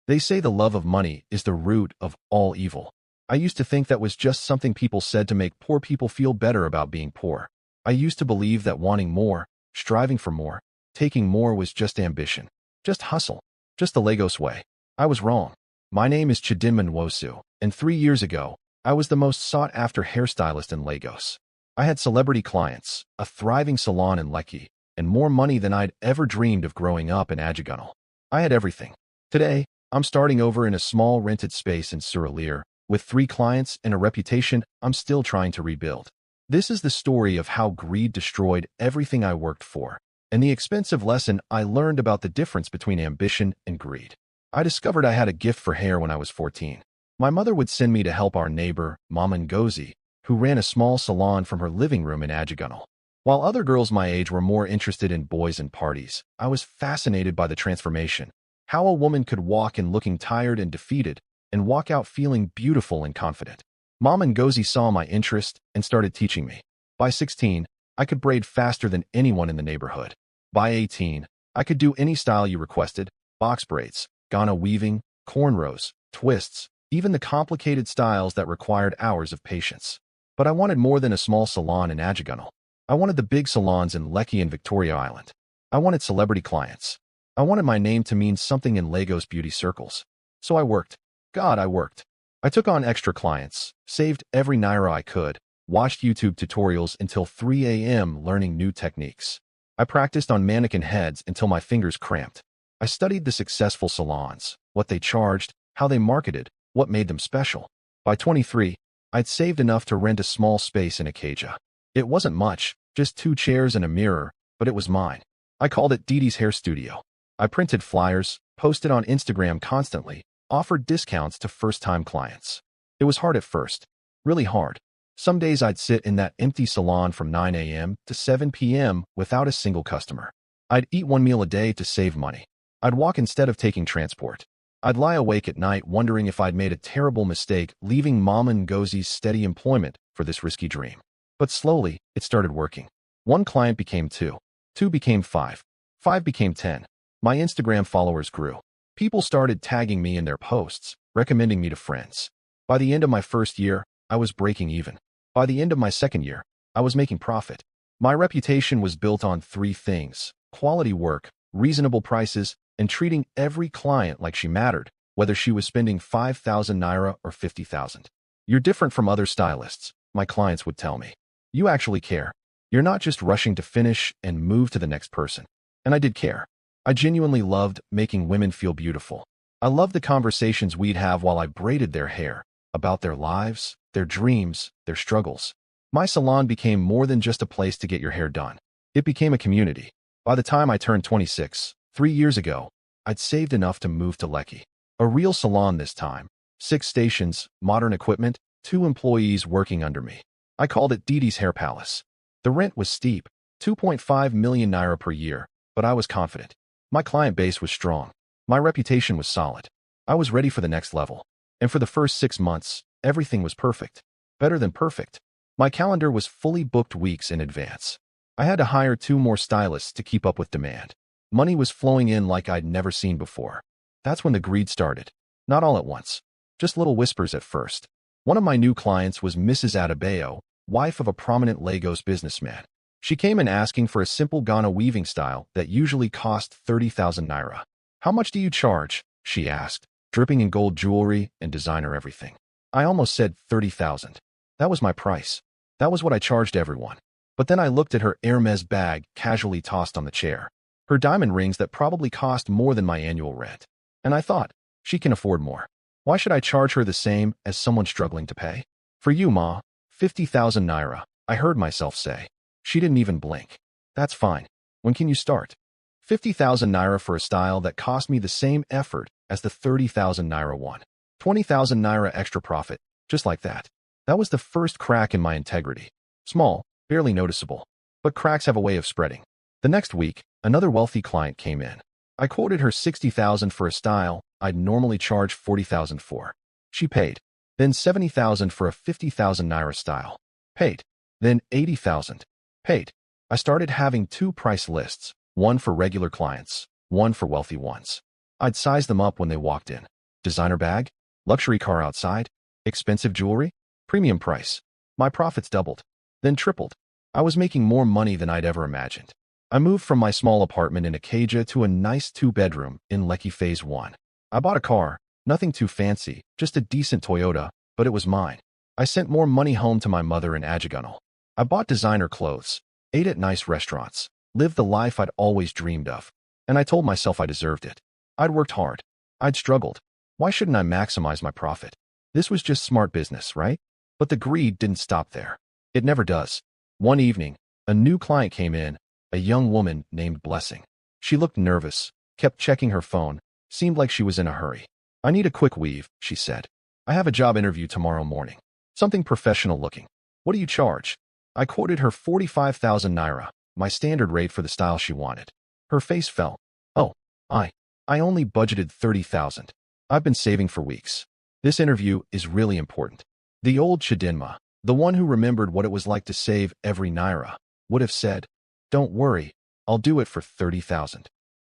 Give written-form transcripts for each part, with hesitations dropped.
They say the love of money is the root of all evil. I used to think that was just something people said to make poor people feel better about being poor. I used to believe that wanting more, striving for more, taking more was just ambition, just hustle, just the Lagos way. I was wrong. My name is Chidinma Nwosu, and 3 years ago, I was the most sought-after hairstylist in Lagos. I had celebrity clients, a thriving salon in Lekki, and more money than I'd ever dreamed of growing up in Ajegunle. I had everything. Today, I'm starting over in a small rented space in Surulere, with 3 clients and a reputation I'm still trying to rebuild. This is the story of how greed destroyed everything I worked for, and the expensive lesson I learned about the difference between ambition and greed. I discovered I had a gift for hair when I was 14. My mother would send me to help our neighbor, Mama Ngozi, who ran a small salon from her living room in Ajegunle. While other girls my age were more interested in boys and parties, I was fascinated by the transformation. How a woman could walk in looking tired and defeated, and walk out feeling beautiful and confident. Mama Ngozi saw my interest and started teaching me. By 16, I could braid faster than anyone in the neighborhood. By 18, I could do any style you requested: box braids, Ghana weaving, cornrows, twists, even the complicated styles that required hours of patience. But I wanted more than a small salon in Ajegunle. I wanted the big salons in Lekki and Victoria Island. I wanted celebrity clients. I wanted my name to mean something in Lagos beauty circles. So I worked. God, I worked. I took on extra clients, saved every naira I could, watched YouTube tutorials until 3 a.m. learning new techniques. I practiced on mannequin heads until my fingers cramped. I studied the successful salons, what they charged, how they marketed, what made them special. By 23, I'd saved enough to rent a small space in Akeja. It wasn't much, just 2 chairs and a mirror, but it was mine. I called it Didi's Hair Studio. I printed flyers, posted on Instagram constantly, offered discounts to first-time clients. It was hard at first, really hard. Some days I'd sit in that empty salon from 9 a.m. to 7 p.m. without a single customer. I'd eat 1 meal a day to save money. I'd walk instead of taking transport. I'd lie awake at night wondering if I'd made a terrible mistake leaving Mama Ngozi's steady employment for this risky dream. But slowly, it started working. 1 client became 2. 2 became 5. 5 became 10. My Instagram followers grew. People started tagging me in their posts, recommending me to friends. By the end of my first year, I was breaking even. By the end of my second year, I was making profit. My reputation was built on 3 things: quality work, reasonable prices, and treating every client like she mattered, whether she was spending 5,000 naira or 50,000. You're different from other stylists, my clients would tell me. You actually care. You're not just rushing to finish and move to the next person. And I did care. I genuinely loved making women feel beautiful. I loved the conversations we'd have while I braided their hair, about their lives, their dreams, their struggles. My salon became more than just a place to get your hair done. It became a community. By the time I turned 26, 3 years ago, I'd saved enough to move to Lekki. A real salon this time. 6 stations, modern equipment, 2 employees working under me. I called it Didi's Hair Palace. The rent was steep, 2.5 million naira per year, but I was confident. My client base was strong. My reputation was solid. I was ready for the next level. And for the first 6 months, everything was perfect. Better than perfect. My calendar was fully booked weeks in advance. I had to hire 2 more stylists to keep up with demand. Money was flowing in like I'd never seen before. That's when the greed started. Not all at once. Just little whispers at first. One of my new clients was Mrs. Adebayo, wife of a prominent Lagos businessman. She came in asking for a simple Ghana weaving style that usually cost 30,000 naira. "How much do you charge?" she asked, dripping in gold jewelry and designer everything. I almost said 30,000. That was my price. That was what I charged everyone. But then I looked at her Hermes bag casually tossed on the chair. Her diamond rings that probably cost more than my annual rent. And I thought, she can afford more. Why should I charge her the same as someone struggling to pay? "For you, Ma, 50,000 naira, I heard myself say. She didn't even blink. "That's fine. When can you start?" 50,000 naira for a style that cost me the same effort as the 30,000 naira one. 20,000 naira extra profit, just like that. That was the first crack in my integrity. Small, barely noticeable. But cracks have a way of spreading. The next week, another wealthy client came in. I quoted her 60,000 for a style I'd normally charge 40,000 for. She paid. Then 70,000 for a 50,000 naira style. Paid. Then 80,000. Paid. I started having 2 price lists, one for regular clients, one for wealthy ones. I'd size them up when they walked in. Designer bag? Luxury car outside? Expensive jewelry? Premium price. My profits doubled, then tripled. I was making more money than I'd ever imagined. I moved from my small apartment in Ajegunle to a nice 2-bedroom in Lekki Phase 1. I bought a car, nothing too fancy, just a decent Toyota, but it was mine. I sent more money home to my mother in Ajegunle. I bought designer clothes, ate at nice restaurants, lived the life I'd always dreamed of. And I told myself I deserved it. I'd worked hard. I'd struggled. Why shouldn't I maximize my profit? This was just smart business, right? But the greed didn't stop there. It never does. One evening, a new client came in, a young woman named Blessing. She looked nervous, kept checking her phone, seemed like she was in a hurry. I need a quick weave, she said. I have a job interview tomorrow morning. Something professional looking. What do you charge? I quoted her 45,000 naira, my standard rate for the style she wanted. Her face fell. Oh, I only budgeted 30,000. I've been saving for weeks. This interview is really important. The old Chidinma, the one who remembered what it was like to save every naira, would have said, don't worry, I'll do it for 30,000.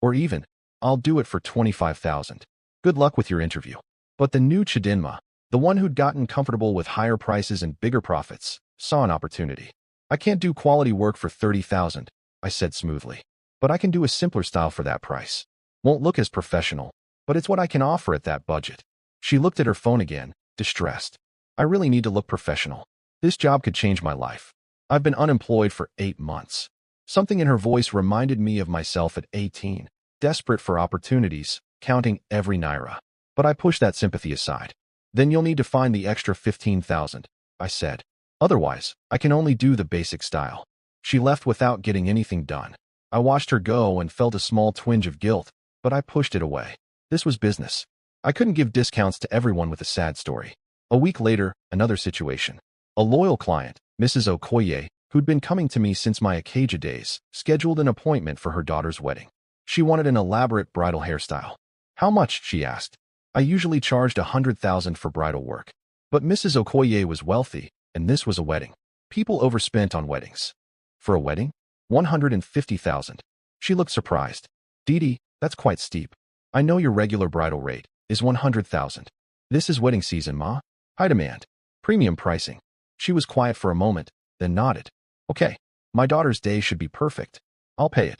Or even, I'll do it for 25,000. Good luck with your interview. But the new Chidinma, the one who'd gotten comfortable with higher prices and bigger profits, saw an opportunity. I can't do quality work for 30,000, I said smoothly. But I can do a simpler style for that price. Won't look as professional, but it's what I can offer at that budget. She looked at her phone again, distressed. I really need to look professional. This job could change my life. I've been unemployed for 8 months. Something in her voice reminded me of myself at 18, desperate for opportunities, counting every naira. But I pushed that sympathy aside. Then you'll need to find the extra 15,000, I said. Otherwise, I can only do the basic style. She left without getting anything done. I watched her go and felt a small twinge of guilt, but I pushed it away. This was business. I couldn't give discounts to everyone with a sad story. A week later, another situation. A loyal client, Mrs. Okoye, who'd been coming to me since my Akeja days, scheduled an appointment for her daughter's wedding. She wanted an elaborate bridal hairstyle. How much, she asked. I usually charged 100,000 for bridal work. But Mrs. Okoye was wealthy, and this was a wedding. People overspent on weddings. For a wedding? 150,000. She looked surprised. Didi, that's quite steep. I know your regular bridal rate is 100,000. This is wedding season, ma. High demand. Premium pricing. She was quiet for a moment, then nodded. Okay, my daughter's day should be perfect. I'll pay it.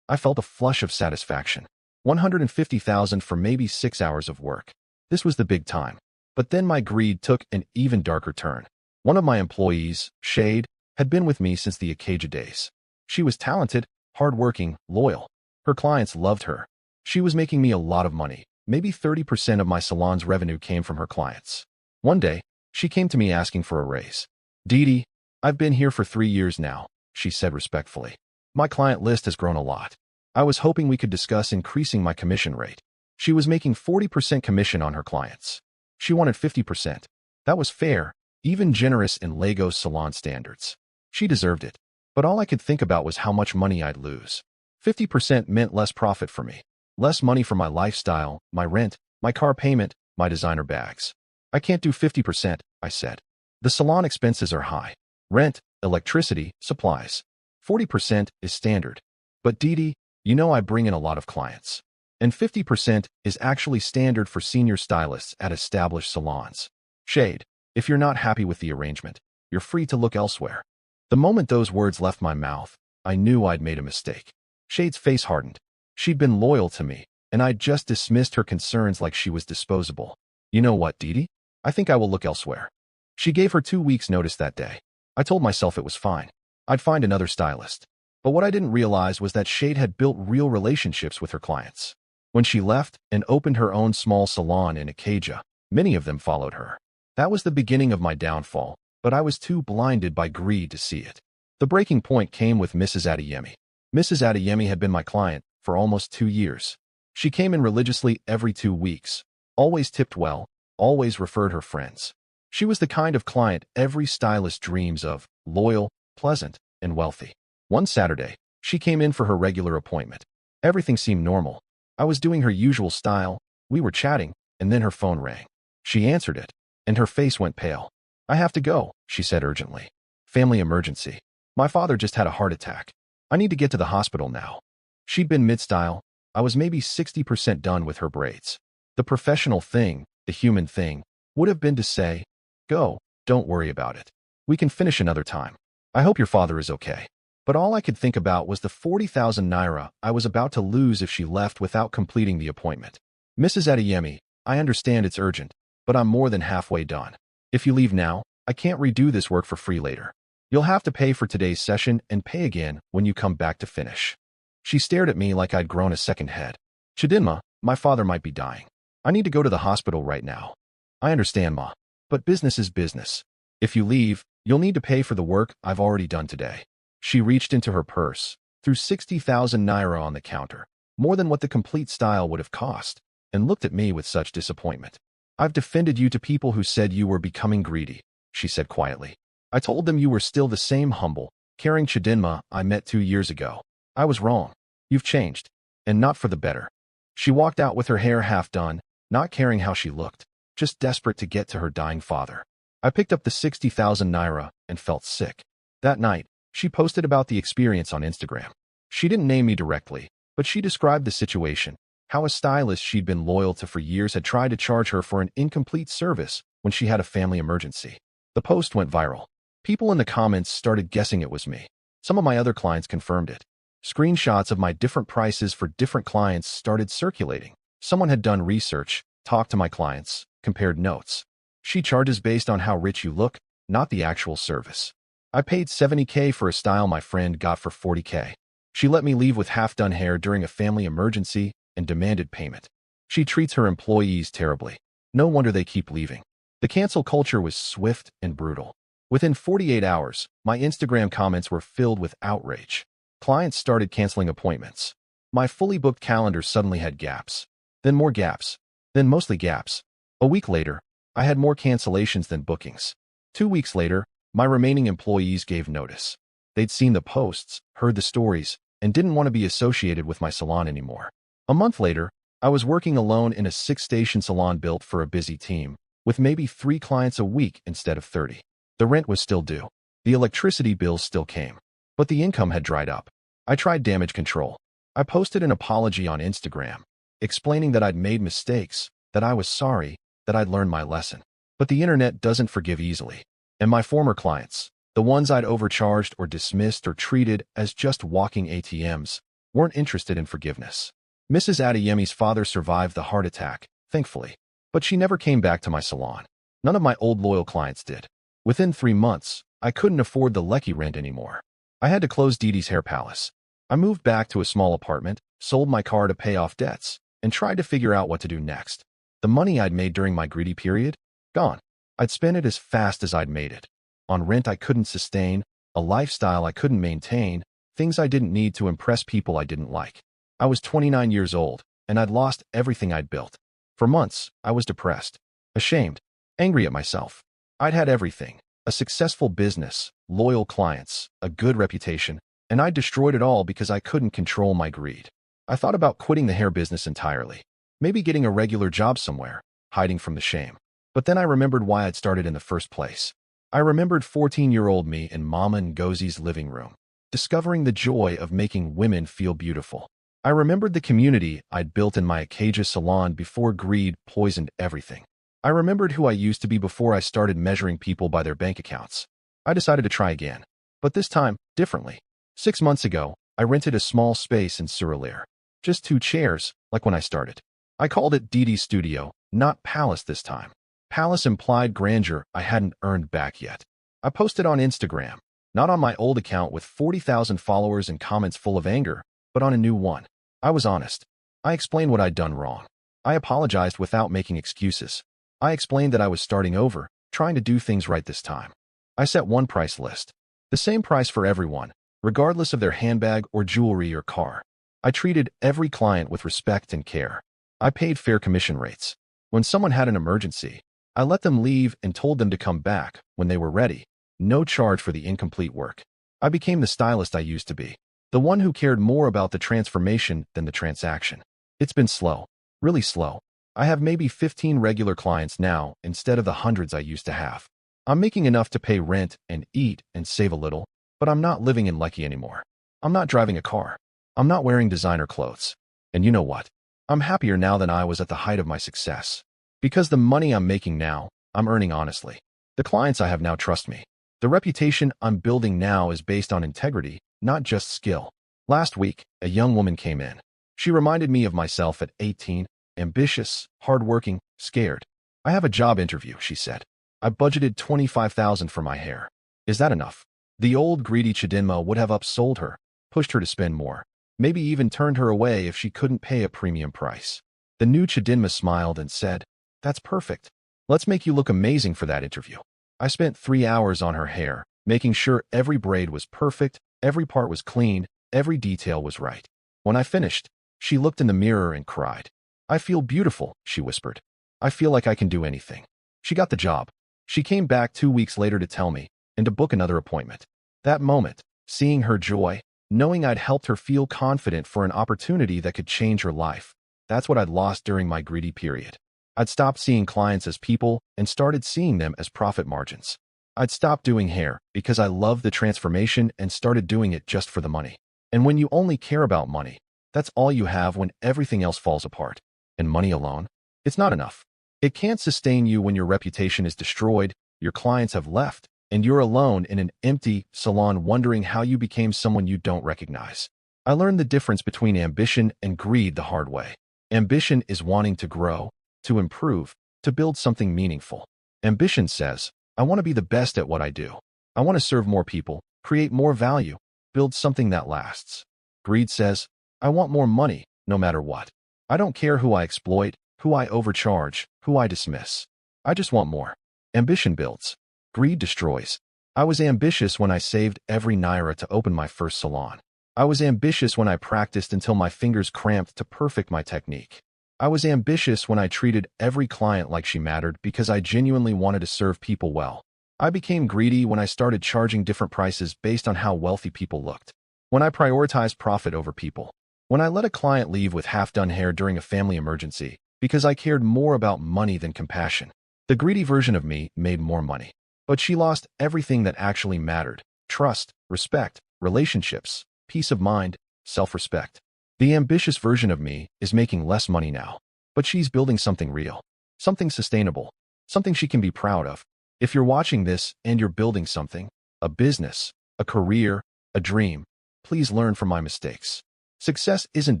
I felt a flush of satisfaction. 150,000 for maybe 6 hours of work. This was the big time. But then my greed took an even darker turn. One of my employees, Shade, had been with me since the Akeja days. She was talented, hardworking, loyal. Her clients loved her. She was making me a lot of money. Maybe 30% of my salon's revenue came from her clients. One day, she came to me asking for a raise. Didi, I've been here for 3 years now, she said respectfully. My client list has grown a lot. I was hoping we could discuss increasing my commission rate. She was making 40% commission on her clients. She wanted 50%. That was fair, even generous in Lagos salon standards. She deserved it. But all I could think about was how much money I'd lose. 50% meant less profit for me. Less money for my lifestyle, my rent, my car payment, my designer bags. I can't do 50%, I said. The salon expenses are high. Rent, electricity, supplies. 40% is standard. But Didi, you know I bring in a lot of clients. And 50% is actually standard for senior stylists at established salons. Shade, if you're not happy with the arrangement, you're free to look elsewhere. The moment those words left my mouth, I knew I'd made a mistake. Shade's face hardened. She'd been loyal to me, and I'd just dismissed her concerns like she was disposable. You know what, Didi? I think I will look elsewhere. She gave her 2 weeks' notice that day. I told myself it was fine. I'd find another stylist. But what I didn't realize was that Shade had built real relationships with her clients. When she left and opened her own small salon in Akeja, many of them followed her. That was the beginning of my downfall, but I was too blinded by greed to see it. The breaking point came with Mrs. Adeyemi. Mrs. Adeyemi had been my client for almost 2 years. She came in religiously every 2 weeks, always tipped well, always referred her friends. She was the kind of client every stylist dreams of, loyal, pleasant, and wealthy. One Saturday, she came in for her regular appointment. Everything seemed normal. I was doing her usual style, we were chatting, and then her phone rang. She answered it, and her face went pale. I have to go, she said urgently. Family emergency. My father just had a heart attack. I need to get to the hospital now. She'd been mid-style. I was maybe 60% done with her braids. The professional thing, the human thing, would have been to say, "Go, don't worry about it. We can finish another time. I hope your father is okay." But all I could think about was the 40,000 naira I was about to lose if she left without completing the appointment. "Mrs. Adeyemi, I understand it's urgent, but I'm more than halfway done. If you leave now, I can't redo this work for free later. You'll have to pay for today's session and pay again when you come back to finish." She stared at me like I'd grown a second head. "Chidinma, my father might be dying. I need to go to the hospital right now." "I understand, Ma. But business is business. If you leave, you'll need to pay for the work I've already done today." She reached into her purse, threw 60,000 naira on the counter, more than what the complete style would have cost, and looked at me with such disappointment. "I've defended you to people who said you were becoming greedy," she said quietly. "I told them you were still the same humble, caring Chidinma I met 2 years ago. I was wrong. You've changed, and not for the better." She walked out with her hair half done, not caring how she looked, just desperate to get to her dying father. I picked up the 60,000 naira and felt sick. That night, she posted about the experience on Instagram. She didn't name me directly, but she described the situation, how a stylist she'd been loyal to for years had tried to charge her for an incomplete service when she had a family emergency. The post went viral. People in the comments started guessing it was me. Some of my other clients confirmed it. Screenshots of my different prices for different clients started circulating. Someone had done research, talked to my clients, compared notes. "She charges based on how rich you look, not the actual service. I paid 70K for a style my friend got for 40K. She let me leave with half-done hair during a family emergency and demanded payment. She treats her employees terribly. No wonder they keep leaving." The cancel culture was swift and brutal. Within 48 hours, my Instagram comments were filled with outrage. Clients started canceling appointments. My fully booked calendar suddenly had gaps. Then more gaps. Then mostly gaps. A week later, I had more cancellations than bookings. 2 weeks later, my remaining employees gave notice. They'd seen the posts, heard the stories, and didn't want to be associated with my salon anymore. A month later, I was working alone in a 6-station salon built for a busy team, with maybe 3 clients a week instead of 30. The rent was still due. The electricity bills still came. But the income had dried up. I tried damage control. I posted an apology on Instagram, explaining that I'd made mistakes, that I was sorry, that I'd learned my lesson. But the internet doesn't forgive easily. And my former clients, the ones I'd overcharged or dismissed or treated as just walking ATMs, weren't interested in forgiveness. Mrs. Adeyemi's father survived the heart attack, thankfully. But she never came back to my salon. None of my old loyal clients did. Within 3 months, I couldn't afford the Lekki rent anymore. I had to close Didi's hair palace. I moved back to a small apartment, sold my car to pay off debts, and tried to figure out what to do next. The money I'd made during my greedy period? Gone. I'd spent it as fast as I'd made it. On rent I couldn't sustain, a lifestyle I couldn't maintain, things I didn't need to impress people I didn't like. I was 29 years old, and I'd lost everything I'd built. For months, I was depressed, ashamed, angry at myself. I'd had everything. A successful business, loyal clients, a good reputation, and I destroyed it all because I couldn't control my greed. I thought about quitting the hair business entirely, maybe getting a regular job somewhere, hiding from the shame. But then I remembered why I'd started in the first place. I remembered 14-year-old me in Mama Ngozi's living room, discovering the joy of making women feel beautiful. I remembered the community I'd built in my Ajegunle salon before greed poisoned everything. I remembered who I used to be before I started measuring people by their bank accounts. I decided to try again, but this time, differently. 6 months ago, I rented a small space in Surulere. Just 2 chairs, like when I started. I called it Didi's Studio, not Palace this time. Palace implied grandeur I hadn't earned back yet. I posted on Instagram, not on my old account with 40,000 followers and comments full of anger, but on a new one. I was honest. I explained what I'd done wrong. I apologized without making excuses. I explained that I was starting over, trying to do things right this time. I set one price list. The same price for everyone, regardless of their handbag or jewelry or car. I treated every client with respect and care. I paid fair commission rates. When someone had an emergency, I let them leave and told them to come back when they were ready. No charge for the incomplete work. I became the stylist I used to be. The one who cared more about the transformation than the transaction. It's been slow. Really slow. I have maybe 15 regular clients now instead of the hundreds I used to have. I'm making enough to pay rent and eat and save a little, but I'm not living in Lekki anymore. I'm not driving a car. I'm not wearing designer clothes. And you know what? I'm happier now than I was at the height of my success. Because the money I'm making now, I'm earning honestly. The clients I have now trust me. The reputation I'm building now is based on integrity, not just skill. Last week, a young woman came in. She reminded me of myself at 18, ambitious, hardworking, scared. I have a job interview, she said. I budgeted $25,000 for my hair. Is that enough? The old greedy Chidinma would have upsold her, pushed her to spend more, maybe even turned her away if she couldn't pay a premium price. The new Chidinma smiled and said, "That's perfect. Let's make you look amazing for that interview." I spent 3 hours on her hair, making sure every braid was perfect, every part was clean, every detail was right. When I finished, she looked in the mirror and cried. "I feel beautiful," she whispered. "I feel like I can do anything." She got the job. She came back 2 weeks later to tell me, and to book another appointment. That moment, seeing her joy, knowing I'd helped her feel confident for an opportunity that could change her life, that's what I'd lost during my greedy period. I'd stopped seeing clients as people and started seeing them as profit margins. I'd stopped doing hair because I loved the transformation and started doing it just for the money. And when you only care about money, that's all you have when everything else falls apart. And money alone, it's not enough. It can't sustain you when your reputation is destroyed, your clients have left, and you're alone in an empty salon wondering how you became someone you don't recognize. I learned the difference between ambition and greed the hard way. Ambition is wanting to grow, to improve, to build something meaningful. Ambition says, I want to be the best at what I do. I want to serve more people, create more value, build something that lasts. Greed says, I want more money, no matter what. I don't care who I exploit, who I overcharge, who I dismiss. I just want more. Ambition builds. Greed destroys. I was ambitious when I saved every naira to open my first salon. I was ambitious when I practiced until my fingers cramped to perfect my technique. I was ambitious when I treated every client like she mattered because I genuinely wanted to serve people well. I became greedy when I started charging different prices based on how wealthy people looked. When I prioritized profit over people. When I let a client leave with half-done hair during a family emergency because I cared more about money than compassion. The greedy version of me made more money. But she lost everything that actually mattered: trust, respect, relationships, peace of mind, self-respect. The ambitious version of me is making less money now, but she's building something real, something sustainable, something she can be proud of. If you're watching this and you're building something, a business, a career, a dream, please learn from my mistakes. Success isn't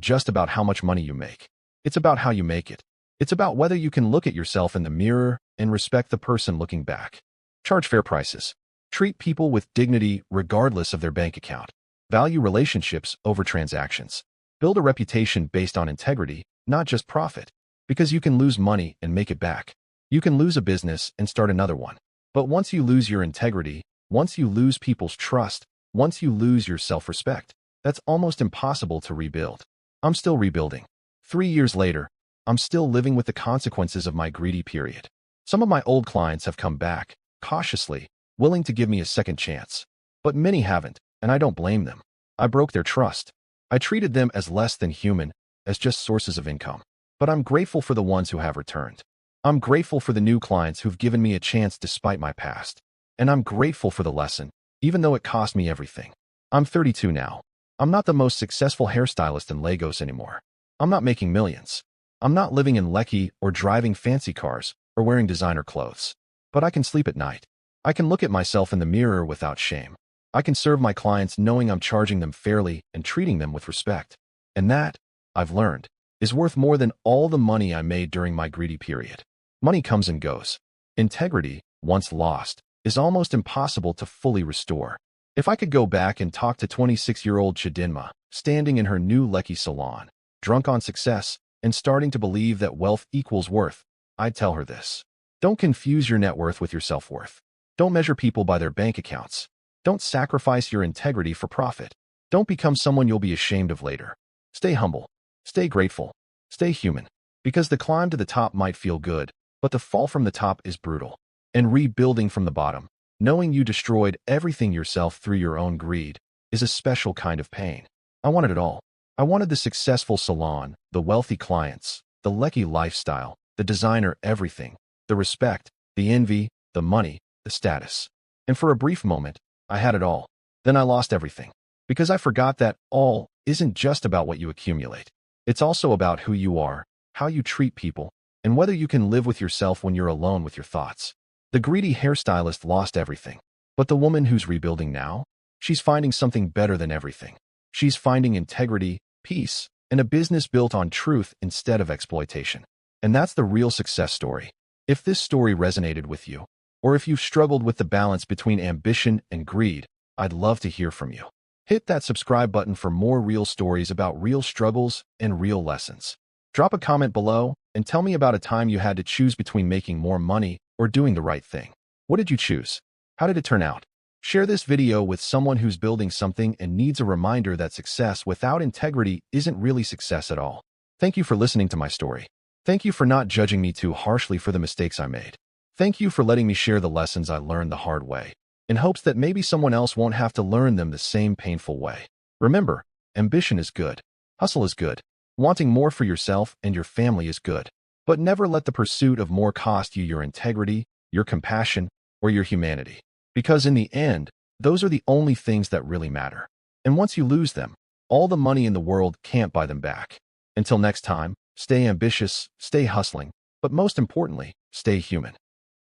just about how much money you make. It's about how you make it. It's about whether you can look at yourself in the mirror and respect the person looking back. Charge fair prices. Treat people with dignity regardless of their bank account. Value relationships over transactions. Build a reputation based on integrity, not just profit. Because you can lose money and make it back. You can lose a business and start another one. But once you lose your integrity, once you lose people's trust, once you lose your self-respect, that's almost impossible to rebuild. I'm still rebuilding. 3 years later, I'm still living with the consequences of my greedy period. Some of my old clients have come back, cautiously, willing to give me a second chance. But many haven't, and I don't blame them. I broke their trust. I treated them as less than human, as just sources of income. But I'm grateful for the ones who have returned. I'm grateful for the new clients who've given me a chance despite my past. And I'm grateful for the lesson, even though it cost me everything. I'm 32 now. I'm not the most successful hairstylist in Lagos anymore. I'm not making millions. I'm not living in Lekki or driving fancy cars or wearing designer clothes. But I can sleep at night. I can look at myself in the mirror without shame. I can serve my clients knowing I'm charging them fairly and treating them with respect. And that, I've learned, is worth more than all the money I made during my greedy period. Money comes and goes. Integrity, once lost, is almost impossible to fully restore. If I could go back and talk to 26-year-old Chidinma, standing in her new Lekki salon, drunk on success, and starting to believe that wealth equals worth, I'd tell her this. Don't confuse your net worth with your self-worth. Don't measure people by their bank accounts. Don't sacrifice your integrity for profit. Don't become someone you'll be ashamed of later. Stay humble. Stay grateful. Stay human. Because the climb to the top might feel good, but the fall from the top is brutal. And rebuilding from the bottom, knowing you destroyed everything yourself through your own greed, is a special kind of pain. I wanted it all. I wanted the successful salon, the wealthy clients, the Lekki lifestyle, the designer everything, the respect, the envy, the money, the status. And for a brief moment, I had it all. Then I lost everything. Because I forgot that all isn't just about what you accumulate. It's also about who you are, how you treat people, and whether you can live with yourself when you're alone with your thoughts. The greedy hairstylist lost everything. But the woman who's rebuilding now? She's finding something better than everything. She's finding integrity, peace, and a business built on truth instead of exploitation. And that's the real success story. If this story resonated with you, or if you've struggled with the balance between ambition and greed, I'd love to hear from you. Hit that subscribe button for more real stories about real struggles and real lessons. Drop a comment below and tell me about a time you had to choose between making more money or doing the right thing. What did you choose? How did it turn out? Share this video with someone who's building something and needs a reminder that success without integrity isn't really success at all. Thank you for listening to my story. Thank you for not judging me too harshly for the mistakes I made. Thank you for letting me share the lessons I learned the hard way, in hopes that maybe someone else won't have to learn them the same painful way. Remember, ambition is good. Hustle is good. Wanting more for yourself and your family is good. But never let the pursuit of more cost you your integrity, your compassion, or your humanity. Because in the end, those are the only things that really matter. And once you lose them, all the money in the world can't buy them back. Until next time, stay ambitious, stay hustling, but most importantly, stay human.